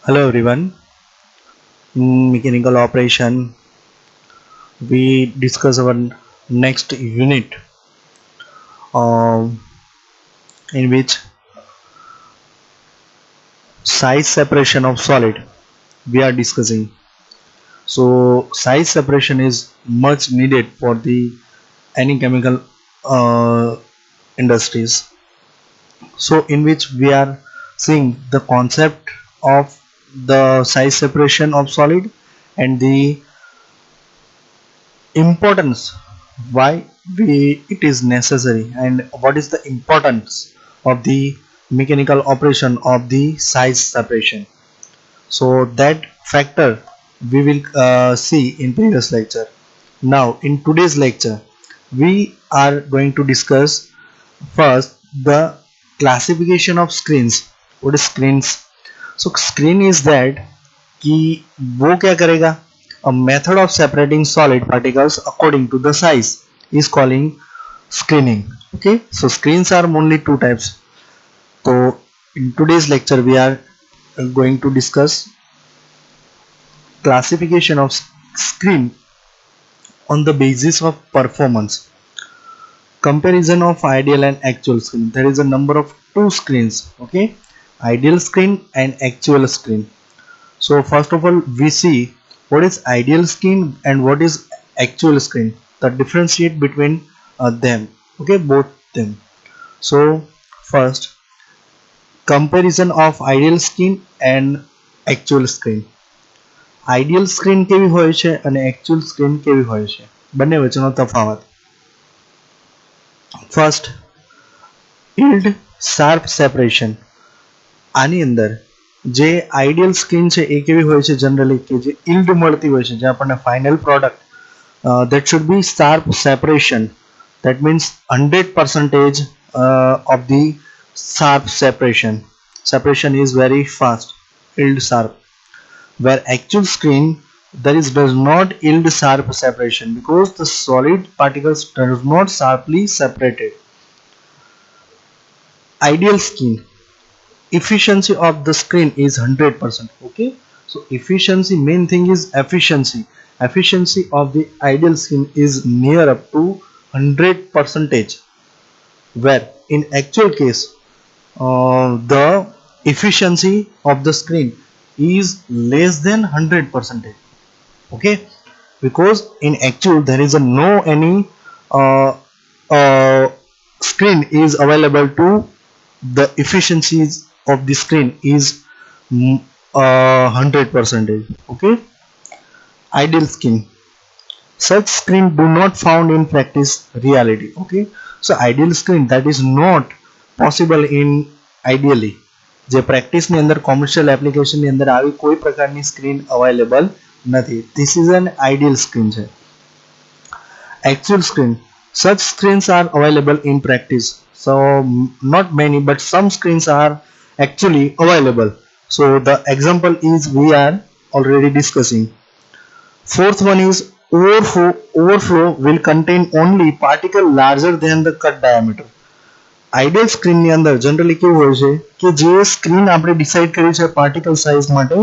Hello everyone. In mechanical operation, we discuss our next unit um, in which size separation of solid we are discussing. So size separation is much needed for the any chemical uh, industries. So in which we are seeing the concept of the size separation of solid and the importance why it is necessary and what is the importance of the mechanical operation of the size separation. So that factor we will see in previous lecture. Now in today's lecture we are going to discuss first the classification of screens. What is screens? So screen is that कि वो क्या करेगा, a method of separating solid particles according to the size is calling screening. Okay, so screens are only two types. So in today's lecture we are going to discuss classification of screen on the basis of performance, comparison of ideal and actual screen. There is a number of two screens. Okay, ideal screen and actual screen. So first of all we see what is ideal screen and what is actual screen, the differentiate between them. Okay, both them. So first, comparison of ideal screen and actual screen. Ideal screen કેવી હોય છે અને actual screen કેવી હોય છે, બંને વચ્ચેનો તફાવત. First, yield sharp separation. આની અંદર જે આઈડિયલ સ્ક્રીન છે એ કેવી હોય છે જનરલી કે જે yield મળતી હોય છે, જે આપણને final product that should be sharp separation. That means 100% of the sharp separation. Separation is very fast, yield sharp. Where actual screen there is does not yield sharp separation because the solid particles does not sharply separated. Ideal screen, efficiency of the screen is 100%. Okay, so efficiency, main thing is efficiency of the ideal screen is near up to 100%, where in actual case the efficiency of the screen is less than 100%. Okay, because in actual there is a no any uh, uh, screen is available to the efficiencies of the screen is 100%. Okay, ideal screen, such screen do not found in practice reality. Okay, so ideal screen that is not possible in ideally, જે પ્રેક્ટિસની અંદર commercial એપ્લિકેશનની અંદર આવી કોઈ પ્રકારની screen available નથી. This is an ideal screen છે. Actual screen, such screens are available in practice. So not many but some screens are actually available. So the example is we are already discussing. Fourth one is overflow will contain only particle larger than the cut diameter. Ideal સ્ક્રીનની અંદર generally કેવું હોય છે કે જે screen આપણે decide કરી છે પાર્ટિકલ સાઇઝ માટે,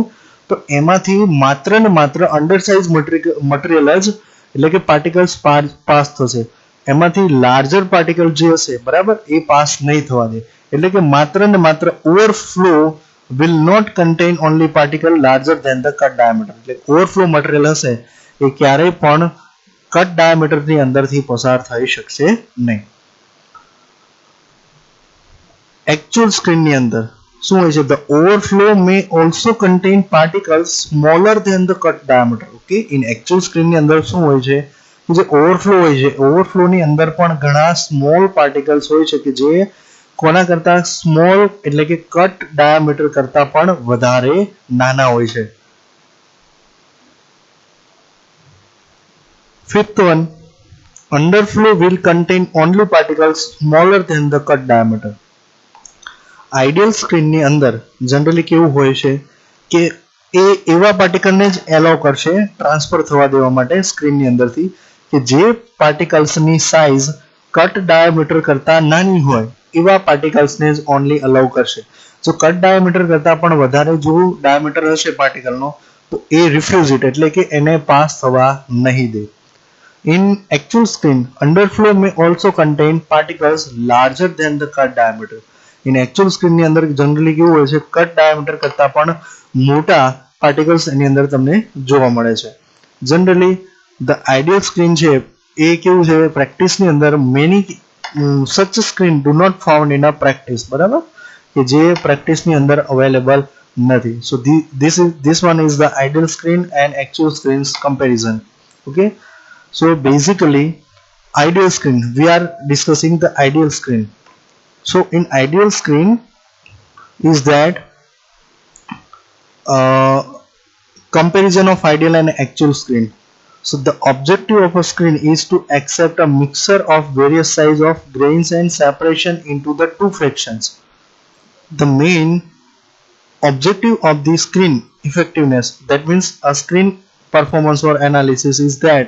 તો એમાંથી માત્ર ને માત્ર અંડર સાઇઝ મટીરિયલ જ એટલે કે પાર્ટિકલ્સ પાસ થશે, એમાંથી લાર્જર પાર્ટિકલ જે હશે બરાબર એ પાસ નહીં થવા દે. એટલે કે માત્ર ને માત્ર overflow will not contain only particle larger than the cut diameter. એટલે ઓવરફ્લો મટીરિયલ હશે એ ક્યારેય પણ કટ ડાયામીટરની અંદરથી પસાર થઈ શકશે નહીં. Actual screen ની અંદર શું હોય છે, the overflow may also contain particles smaller than the cut diameter. Okay, in actual screen ની અંદર શું હોય છે કે જે ઓવરફ્લો હોય છે, ઓવરફ્લો ની અંદર પણ ઘણા સ્મોલ પાર્ટિકલ્સ હોય છે કે જે કોના કરતા સ્મોલ એટલે કે કટ ડાયામીટર કરતા પણ વધારે નાના હોય છે. Fifth one, underflow will contain only particles smaller than the cut diameter. Ideal સ્ક્રીનની અંદર જનરલી કેવું હોય છે કે એ એવા પાર્ટિકલને જ એલાઉ કરશે ટ્રાન્સફર થવા દેવા માટે સ્ક્રીનની અંદરથી કે જે પાર્ટિકલ્સની સાઇઝ કટ ડાયામીટર કરતા નાની હોય એવા પાર્ટિકલ્સને જ ઓનલી અલાઉ કરશે. જો કટ ડાયામીટર કરતા પણ વધારે જો ડાયામીટર હશે પાર્ટિકલનો તો એ રિફ્યુઝ ઇટ એટલે કે એને પાસ થવા નહીં દે. In actual screen, underflow may also contain particles larger than the cut diameter. In actual screen ની અંદર જનરલી કેવું હોય છે, કટ ડાયામીટર કરતા પણ મોટા પાર્ટિકલ્સ એની અંદર તમને જોવા મળે છે. જનરલી ધ આઈડિયલ સ્ક્રીન છે એ કેવું છે, પ્રેક્ટિસની અંદર many such screen do not found in a practice, બરાબર, કે જે પ્રેક્ટિસની અંદર અવેલેબલ નથી. સો this one is the ideal screen and actual screens comparison. Okay. So basically ideal screen, we are discussing the ideal screen. So in ideal screen is that comparison of ideal and actual screen. So the objective of a screen is to accept a mixture of various size of grains and separation into the two fractions. The main objective of the screen effectiveness, that means a screen performance or analysis, is that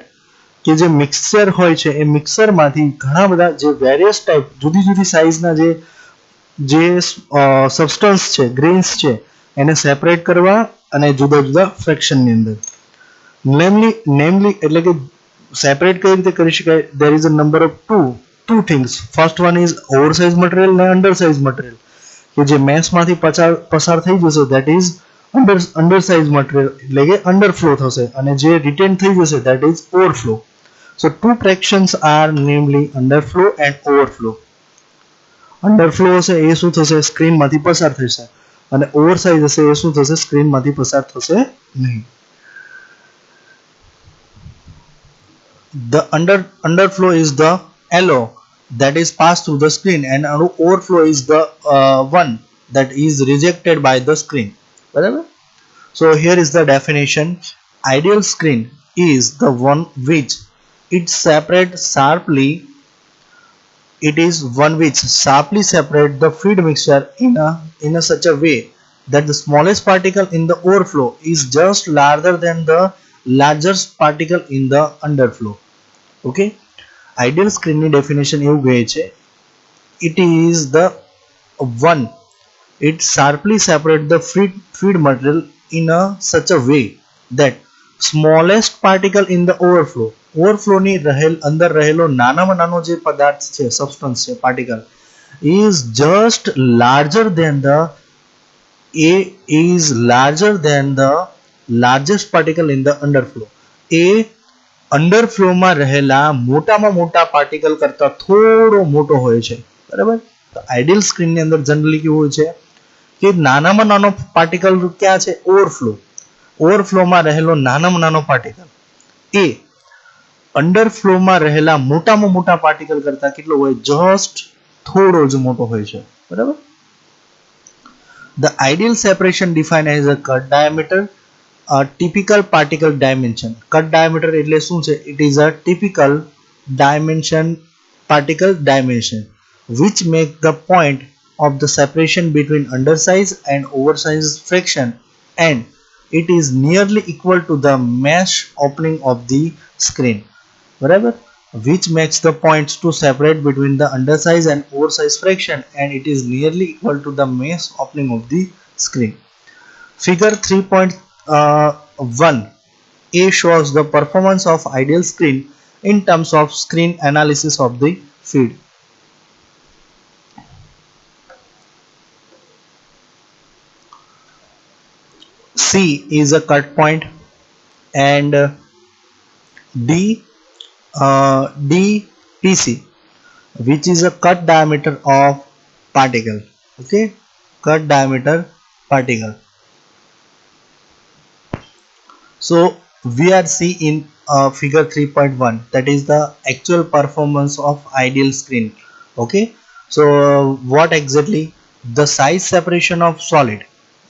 કે જે mixture હોય છે એ મિક્સરમાંથી ઘણા બધા જે various type જુદી જુદી સાઇઝના જે સબસ્ટન્સ છે, ગ્રેન્સ છે, એને સેપરેટ કરવા અને જુદા જુદા ફ્રેક્શનની અંદર નેમલી એટલે કે સેપરેટ કઈ રીતે કરી શકાય? there is a number of two things. first one is oversize material અને undersize material, કે જે મેસમાંથી પસાર થઈ જશે that is undersize material એટલે કે underflow થશે, અને જે રિટેન થઈ જશે that is overflow. So two fractions are namely underflow and overflow. Underflow હશે એ શું થશે? સ્ક્રીનમાંથી પસાર થશે, અને ઓવરસાઇઝ હશે એ શું થશે? સ્ક્રીનમાંથી પસાર થશે નહીં. The underflow is the alloy that is passed through the screen, and overflow is the one that is rejected by the screen. Barabar? So here is the definition. Ideal screen is the one which it is one which sharply separate the feed mixture in a such a way that the smallest particle in the overflow is just larger than the largest particle in the underflow. Okay, ideal screen ની definition એવું કહે છે, it is the one it sharply separate the feed material in a such a way that smallest particle in the overflow ની અંદર રહેલો નાનામાં નાનો જે પદાર્થ છે, સબસ્ટન્સ છે, particle, is just larger than the largest particle in the underflow. એ અંડરફ્લોમાં રહેલા મોટામાં મોટા પાર્ટિકલ કરતા થોડો મોટો હોય છે, બરાબર. તો આઈડિયલ સ્ક્રીનની અંદર જનરલી કેવું હોય છે કે નાનામાં નાનો પાર્ટિકલ ક્યાં છે? ઓવરફ્લોમાં રહેલો નાનામાં નાનો પાર્ટિકલ એ અંડરફ્લોમાં રહેલા મોટામાં મોટા પાર્ટિકલ કરતા કેટલો હોય? જસ્ટ થોડો જ મોટો હોય છે, બરાબર. The ideal separation defined as a cut diameter, a typical particle dimension. Cut diameter એટલે શું છે? It is a typical particle dimension which make the point of the separation between undersize and oversize fraction, and it is nearly equal to the mesh opening of the screen. Barabar? Which makes the points to separate between the undersize and oversize fraction, and it is nearly equal to the mesh opening of the screen. Figure 3.1 A shows the performance of ideal screen in terms of screen analysis of the feed. C is a cut point, and DPC, which is a cut diameter of particle. Okay, cut diameter particle. So we are see in figure 3.1, that is the actual performance of ideal screen. Okay, so what exactly? The size separation of solid.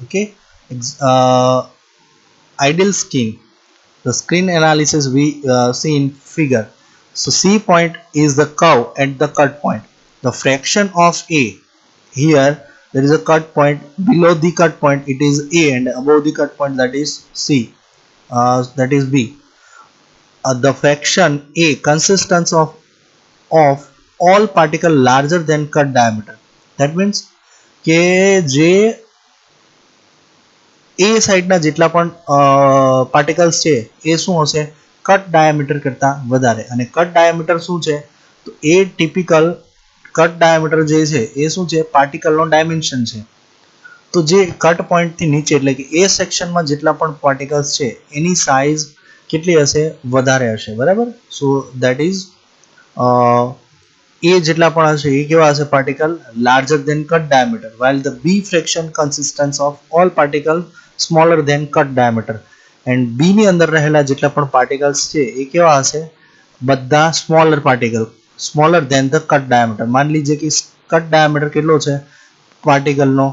Okay, ideal screen, the screen analysis we see in figure. So C point is the curve at the cut point. The fraction of A, here there is a cut point, below the cut point it is A, and above the cut point that is C, that is B. The fraction A consists of all particle larger than cut diameter. That means કે જે એ સાઈડના જેટલા પણ particles છે એ શું હશે, cut diameter કરતાં વધારે. અને કટ ડાયામીટર શું છે, તો એ ટિપિકલ કટ ડાયામીટર જે છે એ શું છે, પાર્ટિકલનો ડાયમેન્શન છે. તો જે કટ પોઈન્ટથી નીચે એટલે કે એ સેક્શનમાં જેટલા પણ પાર્ટિકલ્સ છે એની સાઇઝ કેટલી હશે, વધારે હશે. બરાબર. સો દેટ ઇઝ એ જેટલા પણ હશે એ કેવા હશે, particle larger then cut diameter, while the b fraction consists of all particle smaller than cut diameter. And B ની અંદર રહેલા જેટલા પણ પાર્ટિકલ્સ છે એ કેવા હશે, બધા smaller particle, smaller than the cut diameter. માની લીજે કે કટ ડાયામીટર કેટલો છે પાર્ટિકલનો,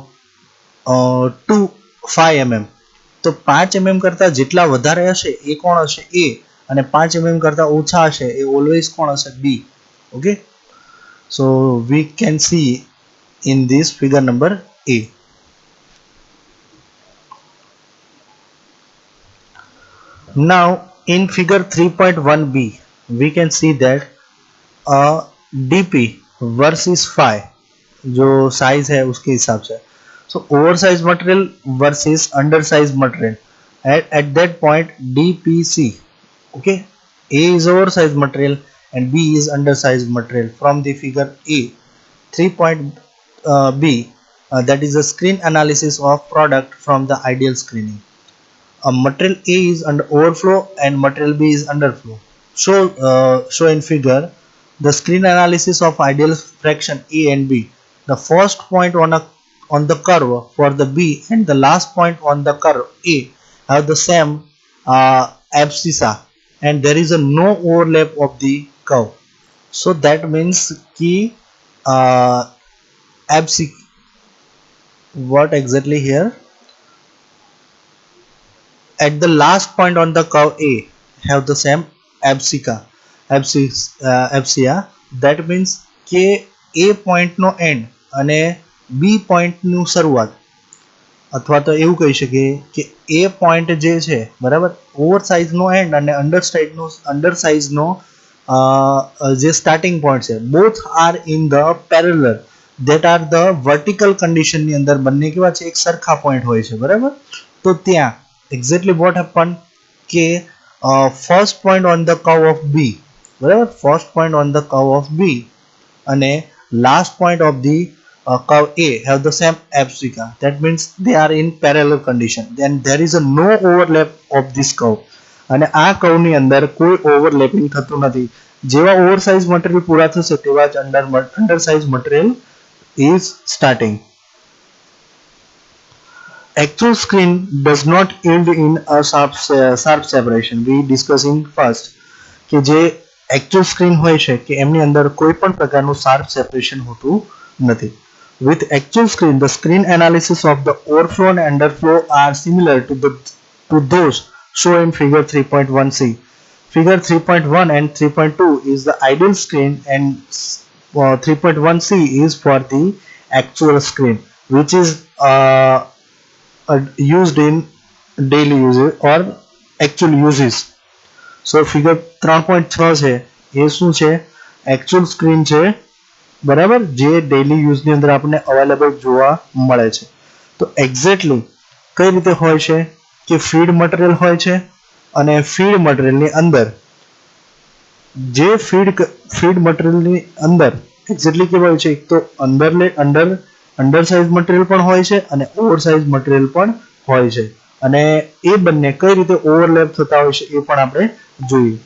5 mm. તો 5 mm કરતાં જેટલા વધારે હશે એ કોણ હશે, એ. અને 5 mm કરતાં ઓછા હશે એ ઓલવેઝ કોણ હશે, બી. Okay. So we can see in this figure number A. Now in figure 3.1b we can see that DP versus phi जो size है उसके हिसाब से, so oversized material versus undersized material at that point DPC. Okay, A is oversized material and B is undersized material from the figure A. 3.b that is a screen analysis of product from the ideal screening. Material A is under overflow and material B is underflow. So in figure the screen analysis of ideal fraction A and B. The first point on the curve for the B and the last point on the curve A have the same abscissa and there is a no overlap of the curve. So that means ki abscissa, what exactly here, at the last point on the curve A have the same abscissa. That means કે A point no end અને B point નું શરૂઆત, અથવા તો એવું કહી શકીએ કે A point જે છે બરાબર, ઓવર સાઇઝ નો એન્ડ અને અંડર સાઇઝ નો જે સ્ટાર્ટિંગ પોઈન્ટ છે, both are in the parallel that are the vertical condition ની અંદર બંને કેવા છે, એક સરખા પોઈન્ટ હોય છે. બરાબર. તો ત્યાં exactly what happened કે first point on the curve of B, બરાબર, first point on the curve of B અને last point of the curve A have the same abscissa. That means they are in parallel condition. Then there is a no overlap of this curve. અને આ curve ની અંદર કોઈ overlapping થતું નથી. જેવા oversize material પૂરા થશે તેવા જ undersize material is starting. Actual screen does not end in a sharp separation. We discussing first કે જે actual screen હોય છે કે એમની અંદર કોઈ પણ પ્રકારનું sharp separation હોતું નથી. With actual screen, the screen analysis of the overflow and underflow are similar to those shown in figure 3.1c. Figure 3.1 and 3.2 is the ideal screen and 3.1c is for the actual screen, which is used in daily uses or actual uses. So figure 3.6 છે એ શું છે, actual screen છે. બરાબર, જે daily યુઝની અંદર આપણને available જોવા મળે છે. તો એક્ઝેક્ટલી કઈ રીતે હોય છે કે ફીડ મટીરિયલ હોય છે અને ફીડ મટીરિયલની અંદર જે ફીડ મટીરિયલની અંદર એક્ઝેક્ટલી કેવા હોય છે, એક તો અંડરસાઇઝ મટીરિયલ પણ હોય છે અને ઓવરસાઇઝ મટીરિયલ પણ હોય છે. અને એ બંને કઈ રીતે ઓવરલેપ થતા હોય છે એ પણ આપણે જોઈએ.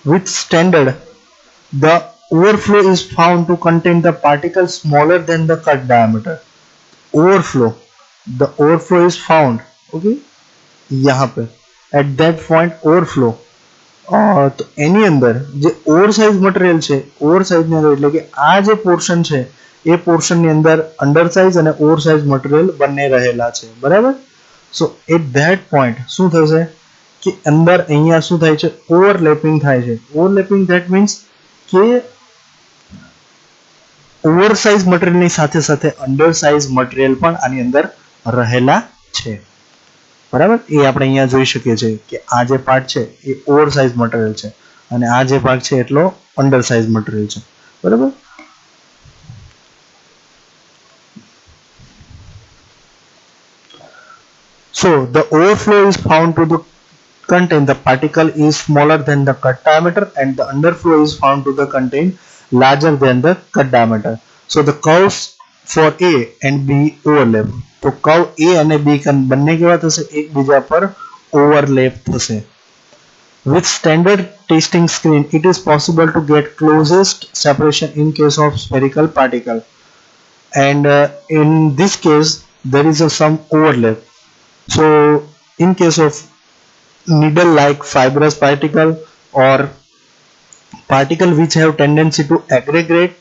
With standard, the overflow is found to contain the particles smaller than the cut diameter. The overflow is found, okay, यहाँ पे at that point overflow. તો એની અંદર જે ઓવરસાઇઝ મટીરિયલ છે, ઓવરસાઇઝ ની અંદર એટલે કે આ જે પોર્શન છે એ પોર્શન ની અંદર અંડરસાઇઝ અને ઓવરસાઇઝ મટીરિયલ બંને રહેલા છે. બરાબર. સો એટ ધેટ પોઈન્ટ શું થશે કે અંદર અહીંયા શું થાય છે, ઓવરલેપિંગ થાય છે. ઓવરલેપિંગ ધેટ મીન્સ કે ઓવરસાઇઝ મટીરિયલની સાથે સાથે અંડરસાઇઝ મટીરિયલ પણ આની અંદર રહેલા છે. બરાબર. એ આપણે અહીંયા જોઈ શકીએ છીએ કે આ જે પાર્ટ છે એ ઓવરસાઇઝ મટીરિયલ છે અને આ જે ભાગ છે એટલો અંડરસાઇઝ મટીરિયલ છે. બરાબર. So the overflow is found to the contain the particle is smaller than the cut diameter, and the underflow is found to the contain larger than the cut diameter. So the curves for A and B overlap. तो curve A અને B બંને કેવા થશે? એકબીજા પર overlap થશે. With standard testing screen, it is possible to get closest separation in case of spherical particle, and in this case there is some overlap. So in case of needle like fibrous particle or particle which have tendency to aggregate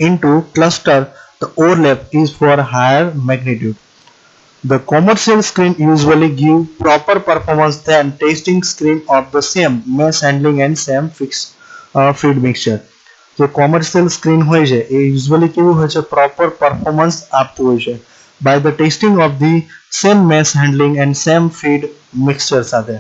into cluster, the overlap is for higher magnitude. The commercial screen usually give proper performance than testing screen of the same mass handling and same feed mixture. જે commercial screen હોય છે એ usually કેવું હોય છે? Proper performance આપતું હોય છે by the testing of the same mass handling and same feed mixture સાથે.